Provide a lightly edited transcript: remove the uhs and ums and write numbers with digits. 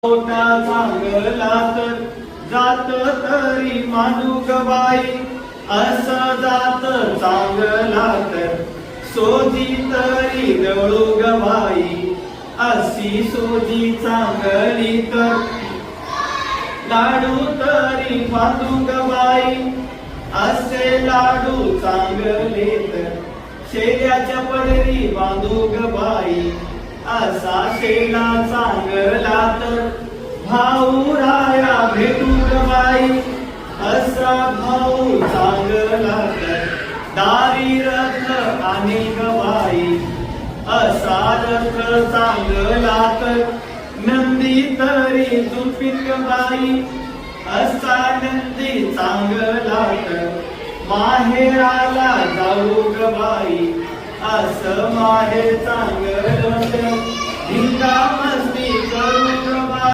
मोठा चांगला तर जात तरी मानू ग बाई, असं जात चांगला तर सोजी तरी दळू ग बाई, अशी सोजी चांगली तर लाडू तरी बांधू ग बाई, असे लाडू चांगले तर शेल्याच्या पडरी बांधू ग बाई, असा शेला चांगला तर भाऊ राया भेटू ग बाई, असा भाऊ चांगला तर दारी रथ आणि ग बाई, असा रथ चांगला तर नंदी तरी जुळपीत ग बाई, असा नंदी चांगला तर माहेराला जाऊ ग बाई, असं माहेर चांगलं तर भिंगा मस्त